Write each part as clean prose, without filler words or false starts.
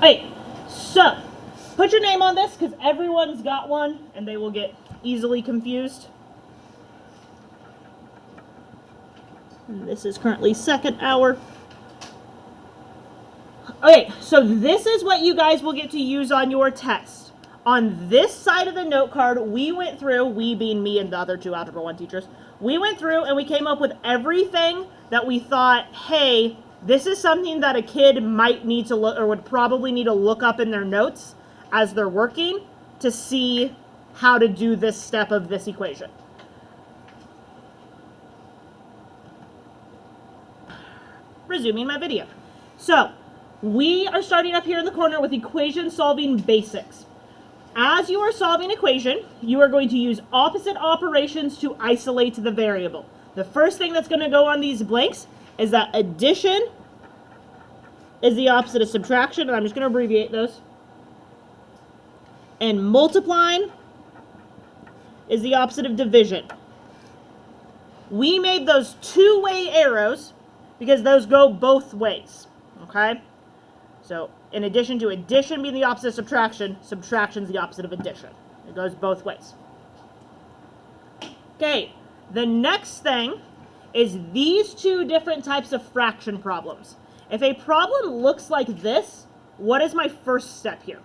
Okay, so put your name on this because everyone's got one and they will get easily confused. And this is currently second hour. Okay, so this is what you guys will get to use on your test. On this side of the note card, we went through, we being me and the other two Algebra 1 teachers, we went through and we came up with everything that we thought, hey, this is something that a kid might need to look, or would probably need to look up in their notes as they're working to see how to do this step of this equation. Resuming my video. So, we are starting up here in the corner with equation solving basics. As you are solving equation, you are going to use opposite operations to isolate the variable. The first thing that's going to go on these blanks is that addition is the opposite of subtraction, and I'm just going to abbreviate those. And multiplying is the opposite of division. We made those two-way arrows because those go both ways, okay? So, in addition to addition being the opposite of subtraction, subtraction is the opposite of addition. It goes both ways. Okay, the next thing is these two different types of fraction problems. If a problem looks like this, what is my first step here?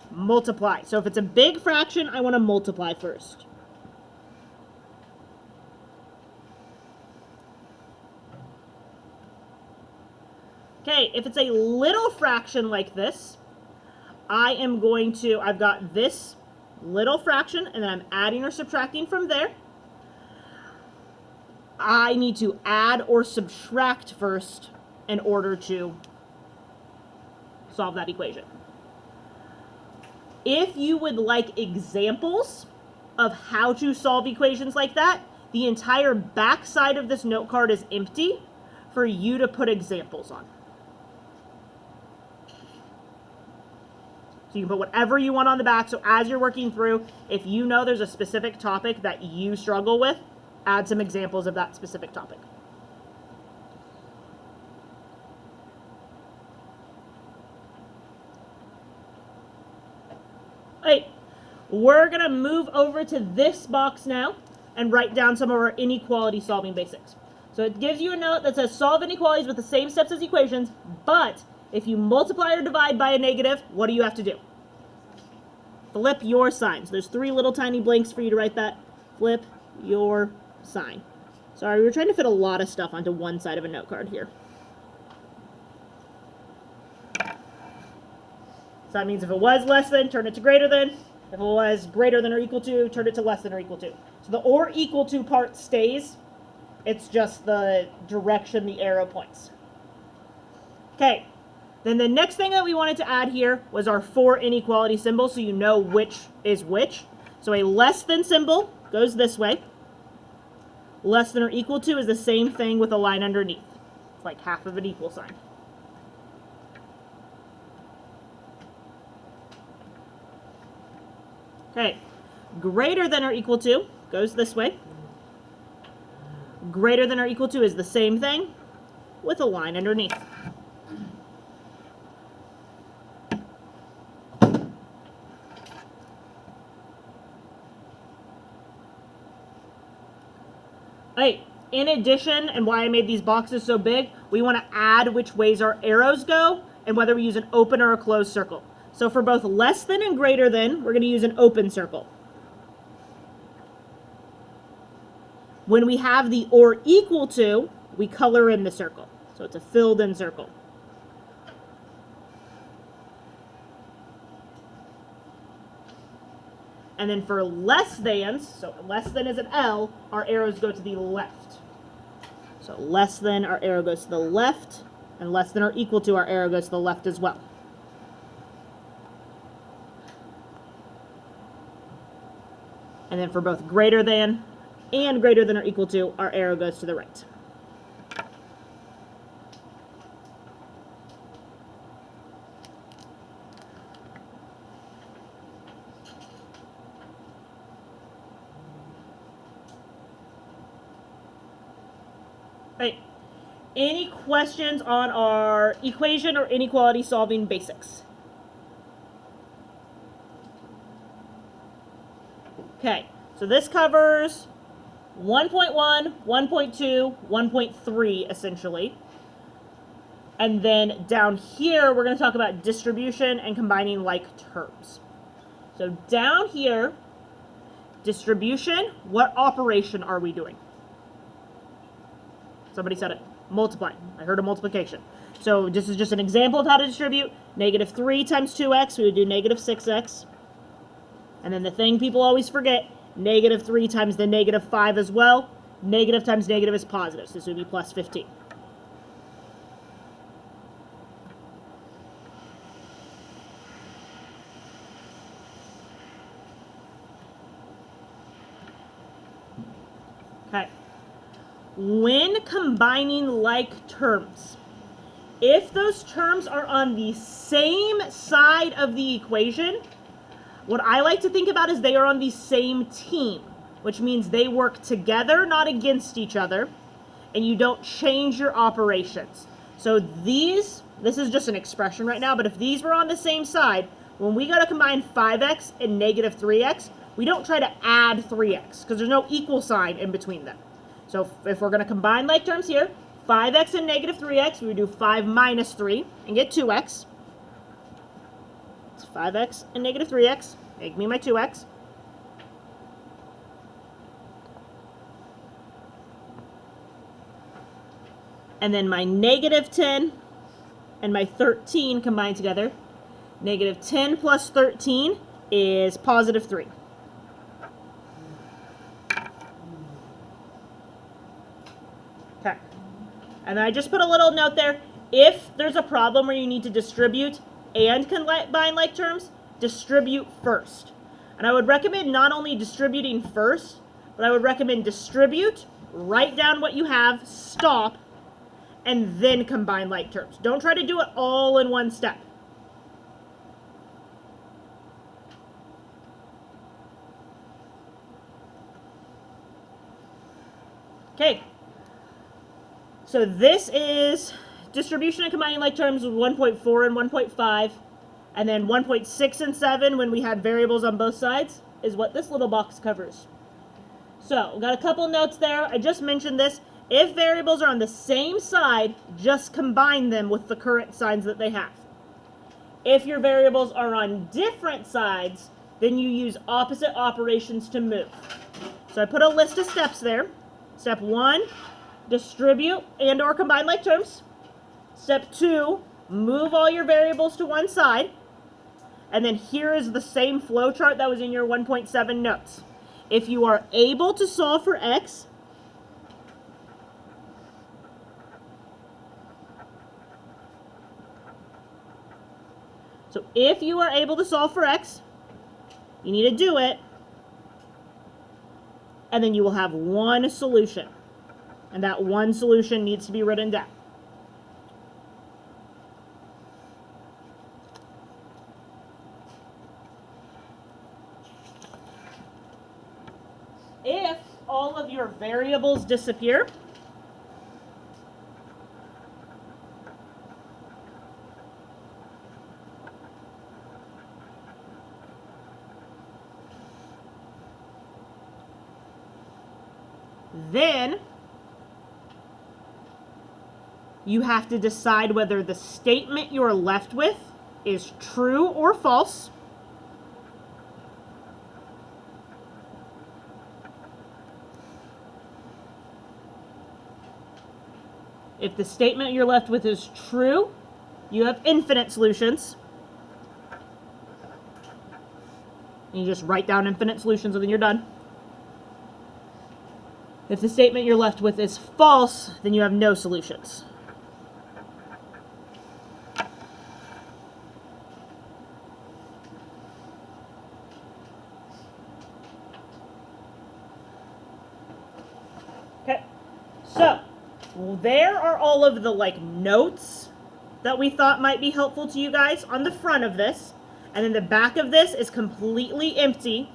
Multiply. So if it's a big fraction, I want to multiply first. Okay, if it's a little fraction like this, I've got this little fraction, and then I'm adding or subtracting from there. I need to add or subtract first in order to solve that equation. If you would like examples of how to solve equations like that, the entire back side of this note card is empty for you to put examples on. So you can put whatever you want on the back. So as you're working through, if you know there's a specific topic that you struggle with, add some examples of that specific topic. All right, we're going to move over to this box now and write down some of our inequality solving basics. So it gives you a note that says solve inequalities with the same steps as equations, but if you multiply or divide by a negative, what do you have to do? Flip your sign. So there's 3 little tiny blanks for you to write that. Flip your sign. Sorry, we were trying to fit a lot of stuff onto one side of a note card here. So that means if it was less than, turn it to greater than. If it was greater than or equal to, turn it to less than or equal to. So the or equal to part stays. It's just the direction the arrow points. Okay. Then the next thing that we wanted to add here was our 4 inequality symbols, so you know which is which. So a less than symbol goes this way. Less than or equal to is the same thing with a line underneath. It's like half of an equal sign. Okay, greater than or equal to goes this way. Greater than or equal to is the same thing with a line underneath. Hey, in addition, and why I made these boxes so big, we want to add which ways our arrows go and whether we use an open or a closed circle. So for both less than and greater than, we're going to use an open circle. When we have the or equal to, we color in the circle. So it's a filled in circle. And then for less than, so less than is an L, our arrows go to the left. So less than, our arrow goes to the left, and less than or equal to, our arrow goes to the left as well. And then for both greater than and greater than or equal to, our arrow goes to the right. Right. Any questions on our equation or inequality solving basics? Okay, so this covers 1.1, 1.2, 1.3 essentially. And then down here, we're going to talk about distribution and combining like terms. So down here, distribution, what operation are we doing? Somebody said it. Multiplying. I heard a multiplication. So this is just an example of how to distribute. Negative 3 times 2x, we would do negative 6x. And then the thing people always forget, negative 3 times the negative 5 as well. Negative times negative is positive, so this would be plus 15. Okay. When combining like terms, if those terms are on the same side of the equation, what I like to think about is they are on the same team, which means they work together, not against each other, and you don't change your operations. So this is just an expression right now, but if these were on the same side, when we go to combine 5x and negative 3x, we don't try to add 3x, because there's no equal sign in between them. So if we're going to combine like terms here, 5x and negative 3x, we would do 5 minus 3 and get 2x. It's 5x and negative 3x. Make me my 2x. And then my negative 10 and my 13 combined together. Negative 10 plus 13 is positive 3. Okay. And then I just put a little note there. If there's a problem where you need to distribute and combine like terms, distribute first. And I would recommend not only distributing first, but I would recommend distribute, write down what you have, stop, and then combine like terms. Don't try to do it all in one step. Okay. So this is distribution and combining like terms with 1.4 and 1.5. And then 1.6 and 7, when we had variables on both sides, is what this little box covers. So, we've got a couple notes there. I just mentioned this. If variables are on the same side, just combine them with the current signs that they have. If your variables are on different sides, then you use opposite operations to move. So I put a list of steps there. Step 1, distribute and or combine like terms. Step 2, move all your variables to one side. And then here is the same flow chart that was in your 1.7 notes. If you are able to solve for x, so if you are able to solve for x, you need to do it, and then you will have one solution. And that one solution needs to be written down. If all of your variables disappear, then you have to decide whether the statement you're left with is true or false. If the statement you're left with is true, you have infinite solutions. And you just write down infinite solutions and then you're done. If the statement you're left with is false, then you have no solutions. Okay, so there are all of the notes that we thought might be helpful to you guys on the front of this, and then the back of this is completely empty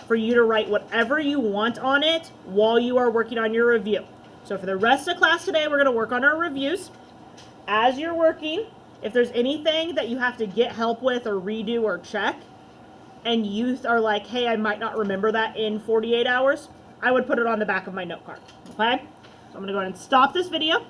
for you to write whatever you want on it while you are working on your review. So So for the rest of class today, we're going to work on our reviews. As you're working, if there's anything that you have to get help with or redo or check, and you are like, hey, I might not remember that in 48 hours, I would put it on the back of my note card, okay? So I'm going to go ahead and stop this video.